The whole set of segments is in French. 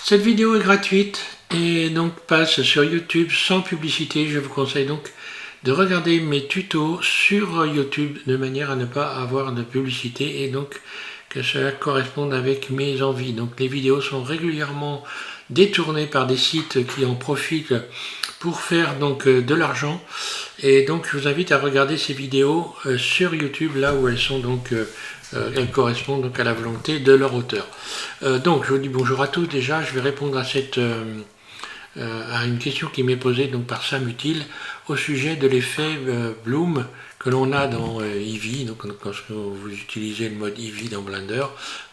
Cette vidéo est gratuite et donc passe sur YouTube sans publicité. Je vous conseille donc de regarder mes tutos sur YouTube de manière à ne pas avoir de publicité et donc que cela corresponde avec mes envies. Donc les vidéos sont régulièrement détournées par des sites qui en profitent pour faire donc de l'argent, et donc je vous invite à regarder ces vidéos sur YouTube là où elles sont donc elles correspondent donc à la volonté de leur auteur. Donc je vous dis bonjour à tous. Déjà je vais répondre à à une question qui m'est posée donc par Sam Utile au sujet de l'effet Bloom que l'on a dans Eevee. Donc quand vous utilisez le mode Eevee dans Blender,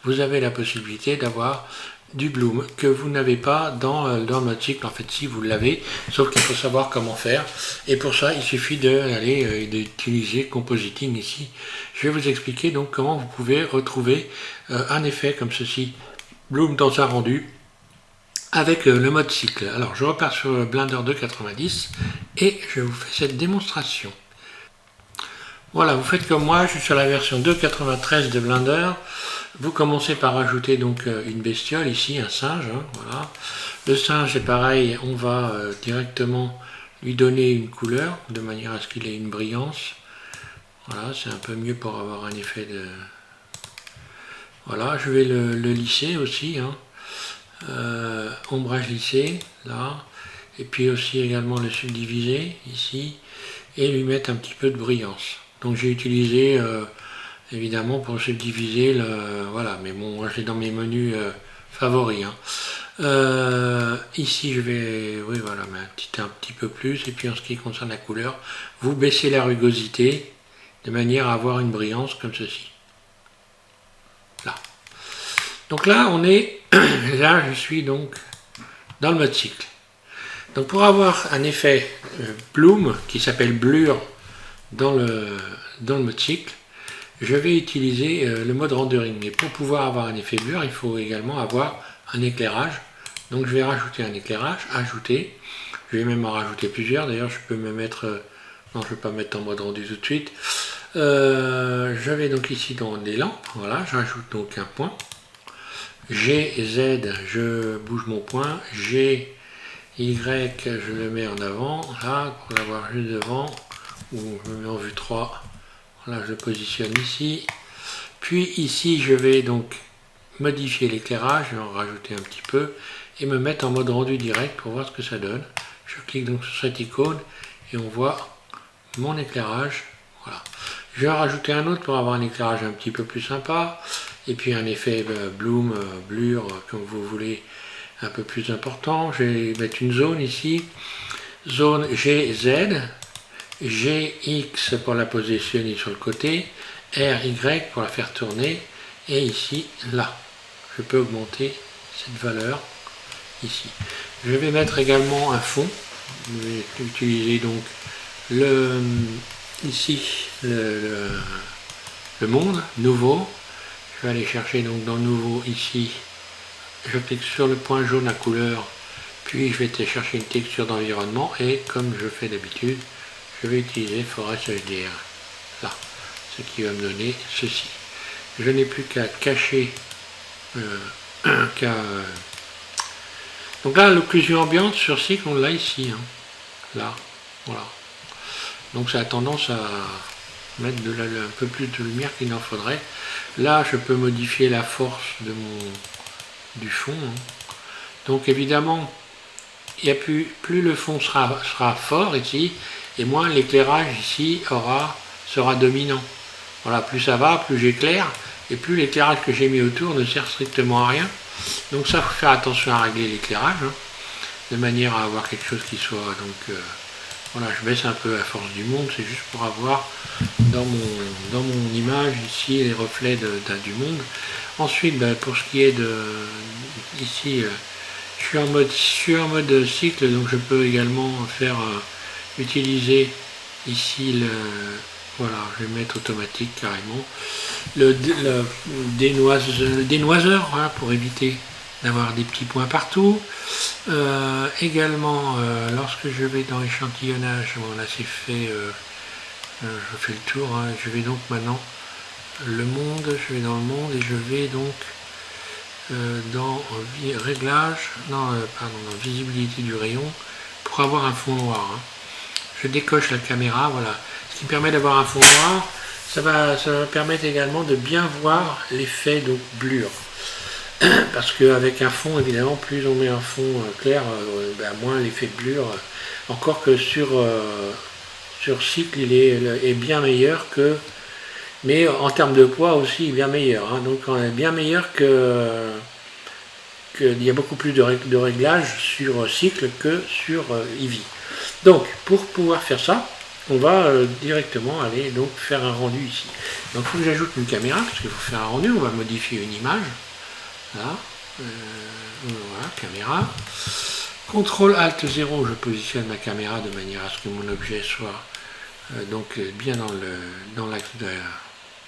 vous avez la possibilité d'avoir du bloom que vous n'avez pas dans le mode cycle. En fait, si vous l'avez, sauf qu'il faut savoir comment faire, et pour ça il suffit d'utiliser compositing ici. Je vais vous expliquer donc comment vous pouvez retrouver un effet comme ceci, bloom dans un rendu avec le mode cycle. Alors je repars sur Blender 2.90 et je vous fais cette démonstration. Voilà, vous faites comme moi, je suis sur la version 2.93 de Blender. Vous commencez par ajouter donc une bestiole ici, un singe, hein, voilà. Le singe c'est pareil, on va directement lui donner une couleur de manière à ce qu'il ait une brillance. Voilà, c'est un peu mieux pour avoir un effet de... Voilà, je vais le lisser aussi, hein. Ombrage lissé, là, et puis aussi également le subdiviser ici, et lui mettre un petit peu de brillance. Donc j'ai utilisé évidemment pour subdiviser voilà, mais bon, moi j'ai dans mes menus favoris, hein. Ici je vais, oui voilà, mais un petit peu plus, et puis en ce qui concerne la couleur, vous baissez la rugosité de manière à avoir une brillance comme ceci. Là. Donc là on est, là je suis donc dans le mode cycle. Donc pour avoir un effet bloom qui s'appelle blur dans le mode cycle, je vais utiliser le mode rendering. Et pour pouvoir avoir un effet blur, il faut également avoir un éclairage. Donc je vais rajouter un éclairage, ajouter. Je vais même en rajouter plusieurs. D'ailleurs, je peux me mettre... non, je ne vais pas mettre en mode rendu tout de suite. Je vais donc ici dans les lampes. Voilà, j'ajoute donc un point. G, Z, je bouge mon point. G, Y, je le mets en avant. Là, pour l'avoir juste devant. Ou je me mets en vue 3. Là, je le positionne ici. Puis ici, je vais donc modifier l'éclairage, je vais en rajouter un petit peu, et me mettre en mode rendu direct pour voir ce que ça donne. Je clique donc sur cette icône, et on voit mon éclairage. Voilà. Je vais en rajouter un autre pour avoir un éclairage un petit peu plus sympa, et puis un effet bloom, blur, comme vous voulez, un peu plus important. Je vais mettre une zone ici, zone GZ, GX pour la positionner sur le côté, RY pour la faire tourner, et ici, là, je peux augmenter cette valeur ici. Je vais mettre également un fond. Je vais utiliser donc ici le monde nouveau. Je vais aller chercher donc dans nouveau ici. Je clique sur le point jaune à couleur, puis je vais chercher une texture d'environnement, et comme je fais d'habitude, je vais utiliser Forest HDR, là, ce qui va me donner ceci. Je n'ai plus qu'à cacher, donc là, l'occlusion ambiante sur cycle, on l'a ici, hein, là, voilà. Donc ça a tendance à mettre un peu plus de lumière qu'il n'en faudrait. Là, je peux modifier la force du fond, hein. Donc évidemment, il y a plus le fond sera fort ici, et moins l'éclairage ici sera dominant. Voilà, plus ça va, plus j'éclaire, et plus l'éclairage que j'ai mis autour ne sert strictement à rien. Donc ça, faut faire attention à régler l'éclairage, hein, de manière à avoir quelque chose qui soit... Donc voilà, je baisse un peu la force du monde, c'est juste pour avoir dans mon image ici les reflets du monde. Ensuite, pour ce qui est ici, je suis en mode cycle, donc je peux également faire utiliser ici voilà, je vais mettre automatique carrément, le dénoiseur, voilà, pour éviter d'avoir des petits points partout. Également, lorsque je vais dans échantillonnage, bon là c'est fait, je fais le tour, hein, je vais donc maintenant le monde, je vais dans le monde et je vais donc dans réglage, non, pardon, dans visibilité du rayon, pour avoir un fond noir. Hein. Je décoche la caméra, voilà. Ce qui me permet d'avoir un fond noir, ça va permettre également de bien voir l'effet donc blur. Parce qu'avec un fond, évidemment, plus on met un fond clair, moins l'effet blur. Encore que sur cycle, il est bien meilleur que... Mais en termes de poids aussi, il est bien meilleur. Hein. Donc on est bien meilleur que... Il y a beaucoup plus de réglages sur cycle que sur Eevee. Donc, pour pouvoir faire ça, on va directement aller donc faire un rendu ici. Donc, il faut que j'ajoute une caméra, parce qu'il faut faire un rendu. On va modifier une image. Là, voilà, caméra. CTRL-ALT 0, je positionne ma caméra de manière à ce que mon objet soit donc bien dans l'axe de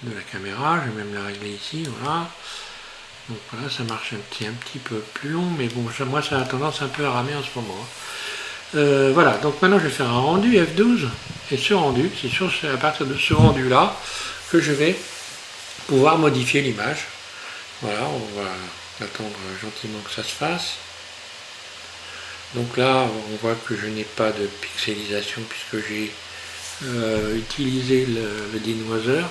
la caméra. Je vais même la régler ici, voilà. Donc voilà, ça marche un petit peu plus long, mais bon, moi ça a tendance un peu à ramer en ce moment. Voilà, donc maintenant je vais faire un rendu F12, et ce rendu, c'est à partir de ce rendu-là que je vais pouvoir modifier l'image. Voilà, on va attendre gentiment que ça se fasse. Donc là, on voit que je n'ai pas de pixelisation puisque j'ai utilisé le denoiser.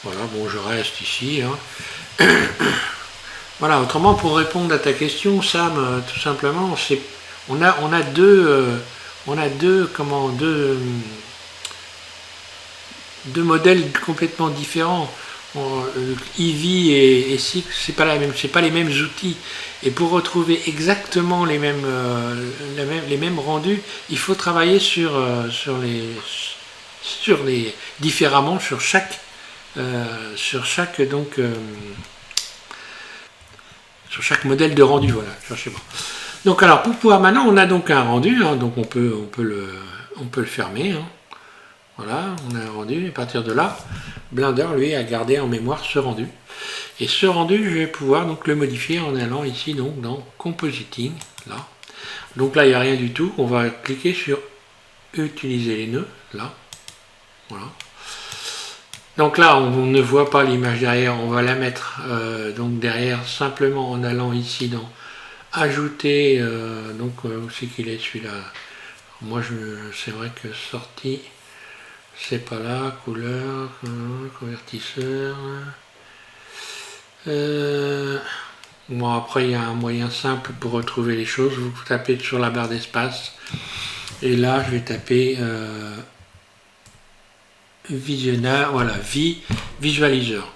Voilà, bon, je reste ici. Hein. Voilà, autrement, pour répondre à ta question, Sam, tout simplement, on a deux modèles complètement différents. Eevee et Cycle, c'est pas les mêmes outils. Et pour retrouver exactement les mêmes rendus, il faut travailler sur les différemment sur chaque modèle de rendu. Voilà, cherchez-moi. Donc alors pour pouvoir maintenant, on a donc un rendu, hein, donc on peut le fermer. Hein. Voilà, on a un rendu, et à partir de là, Blender, lui, a gardé en mémoire ce rendu. Et ce rendu, je vais pouvoir donc le modifier en allant ici donc dans Compositing, là. Donc là, il n'y a rien du tout. On va cliquer sur Utiliser les nœuds, là. Voilà. Donc là, on ne voit pas l'image derrière. On va la mettre donc derrière simplement en allant ici dans Ajouter. Donc où c'est qu'il est celui-là? Moi, c'est vrai que sortie. C'est pas là, couleur, convertisseur. Bon, après, il y a un moyen simple pour retrouver les choses. Vous tapez sur la barre d'espace. Et là, je vais taper visionnaire, voilà, visualiseur.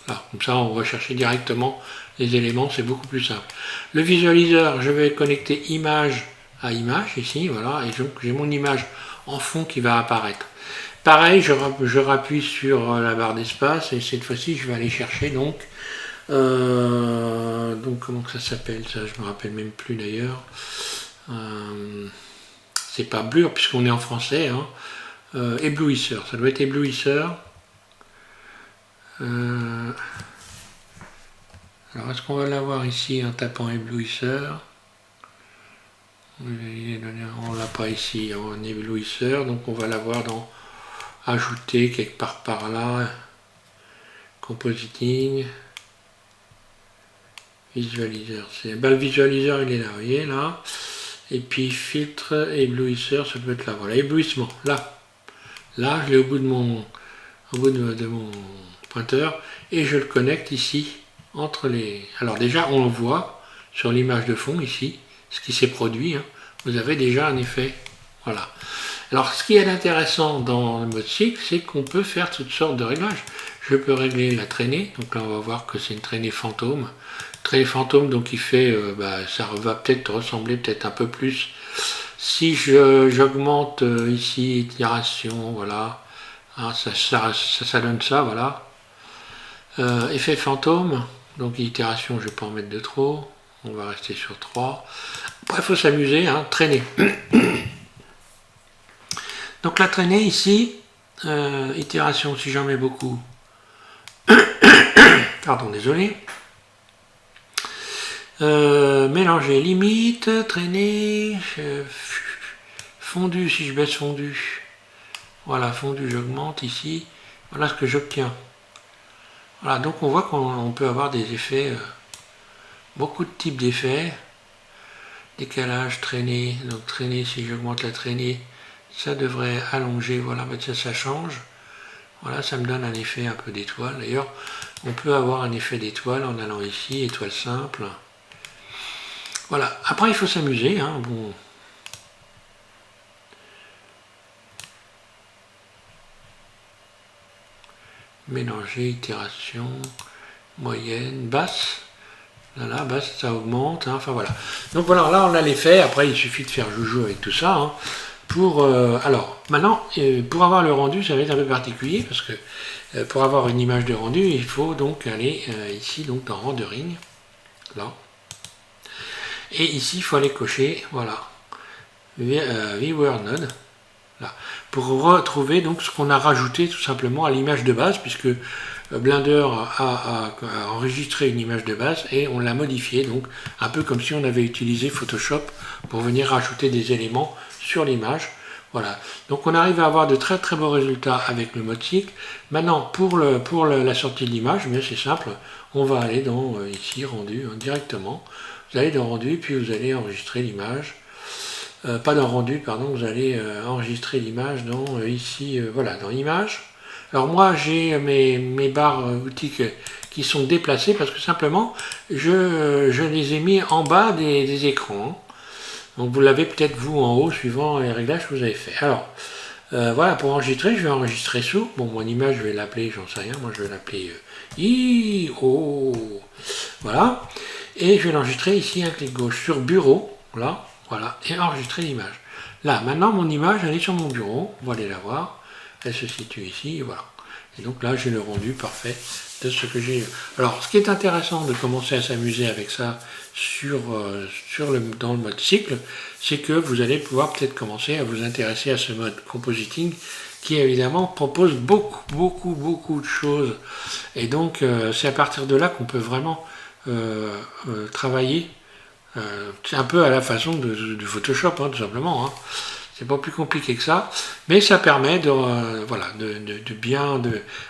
Là, comme ça, on va chercher directement les éléments, c'est beaucoup plus simple. Le visualiseur, je vais connecter image à image, ici, voilà, et donc j'ai mon image en fond qui va apparaître. Pareil, je rappuie sur la barre d'espace et cette fois-ci, je vais aller chercher donc comment que ça s'appelle ça, je me rappelle même plus d'ailleurs. C'est pas blur puisqu'on est en français. Hein. Éblouisseur, ça doit être éblouisseur. Alors est-ce qu'on va l'avoir ici en tapant éblouisseur? On l'a pas ici en éblouisseur, donc on va l'avoir dans ajouter quelque part par là, compositing, visualiseur. Le visualiseur il est là, vous voyez là. Et puis filtre, éblouisseur, ça peut être là. Voilà, éblouissement, là. Là, je l'ai au bout de mon pointeur et je le connecte ici entre les. Alors déjà, on le voit sur l'image de fond ici, ce qui s'est produit. Hein. Vous avez déjà un effet. Voilà. Alors, ce qui est intéressant dans le mode cycle, c'est qu'on peut faire toutes sortes de réglages. Je peux régler la traînée. Donc là, on va voir que c'est une traînée fantôme. Traînée fantôme, donc il fait, ça va peut-être ressembler peut-être un peu plus. Si j'augmente ici, itération, voilà. Hein, ça donne ça, voilà. Effet fantôme. Donc itération, je ne vais pas en mettre de trop. On va rester sur 3. Après, il faut s'amuser, hein, traîner. Donc la traînée ici, itération si j'en mets beaucoup, pardon, désolé, mélanger, limite, traîner, fondu si je baisse fondu, voilà, fondu j'augmente ici, voilà ce que j'obtiens. Voilà, donc on voit qu'on peut avoir des effets, beaucoup de types d'effets. Décalage, traînée, donc traînée, si j'augmente la traînée, ça devrait allonger, voilà, ça change. Voilà, ça me donne un effet un peu d'étoile. D'ailleurs, on peut avoir un effet d'étoile en allant ici, étoile simple. Voilà, après il faut s'amuser, hein, bon. Mélanger, itération, moyenne, basse. Là, basse, ça augmente, hein, enfin voilà. Donc voilà, là on a l'effet, après il suffit de faire joujou avec tout ça. Hein, alors, maintenant, pour avoir le rendu, ça va être un peu particulier, parce que pour avoir une image de rendu, il faut donc aller ici, donc dans Rendering, là. Et ici, il faut aller cocher, voilà, Viewer Node, là, pour retrouver donc ce qu'on a rajouté tout simplement à l'image de base, puisque Blender a enregistré une image de base et on l'a modifiée, donc un peu comme si on avait utilisé Photoshop pour venir rajouter des éléments sur l'image. Voilà, donc on arrive à avoir de très très beaux résultats avec le mode cycle. Maintenant, pour la sortie de l'image, c'est simple, on va aller dans ici, rendu, hein, directement. Vous allez dans rendu, puis vous allez enregistrer l'image. Pas dans rendu, pardon, vous allez enregistrer l'image dans ici, voilà, dans image. Alors moi j'ai mes barres outils qui sont déplacées parce que simplement je les ai mis en bas des écrans. Donc vous l'avez peut-être vous en haut suivant les réglages que vous avez fait. Alors voilà, pour enregistrer, je vais enregistrer sous. Bon, mon image je vais l'appeler, j'en sais rien, moi je vais l'appeler I-O. Voilà. Et je vais l'enregistrer ici, un clic gauche sur bureau, là, voilà, et enregistrer l'image. Là, maintenant mon image elle est sur mon bureau, on va aller la voir. Elle se situe ici, et voilà. Et donc là, j'ai le rendu parfait de ce que j'ai. Alors, ce qui est intéressant de commencer à s'amuser avec ça dans le mode cycle, c'est que vous allez pouvoir peut-être commencer à vous intéresser à ce mode compositing qui évidemment propose beaucoup de choses. Et donc, c'est à partir de là qu'on peut vraiment travailler un peu à la façon du Photoshop, hein, tout simplement. Hein. C'est pas plus compliqué que ça, mais ça permet voilà, de bien.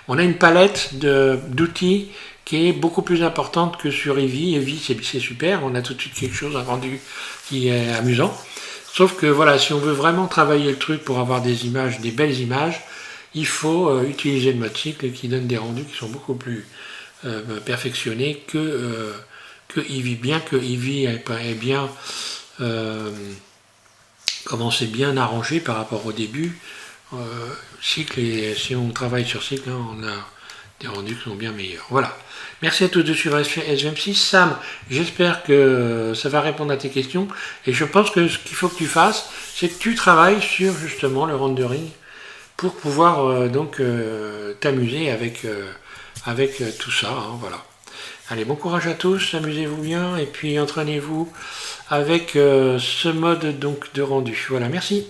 On a une palette d'outils qui est beaucoup plus importante que sur Eevee. Eevee, c'est super, on a tout de suite quelque chose, un rendu qui est amusant. Sauf que voilà, si on veut vraiment travailler le truc pour avoir des images, des belles images, il faut utiliser le mode cycle qui donne des rendus qui sont beaucoup plus perfectionnés que Eevee. Bien que Eevee est bien. Comment c'est bien arrangé par rapport au début. Cycle, et si on travaille sur cycle, hein, on a des rendus qui sont bien meilleurs. Voilà. Merci à tous de suivre SVM6. Sam, j'espère que ça va répondre à tes questions. Et je pense que ce qu'il faut que tu fasses, c'est que tu travailles sur justement le rendering pour pouvoir t'amuser avec tout ça. Hein, voilà. Allez, bon courage à tous, amusez-vous bien et puis entraînez-vous avec ce mode donc de rendu. Voilà, merci.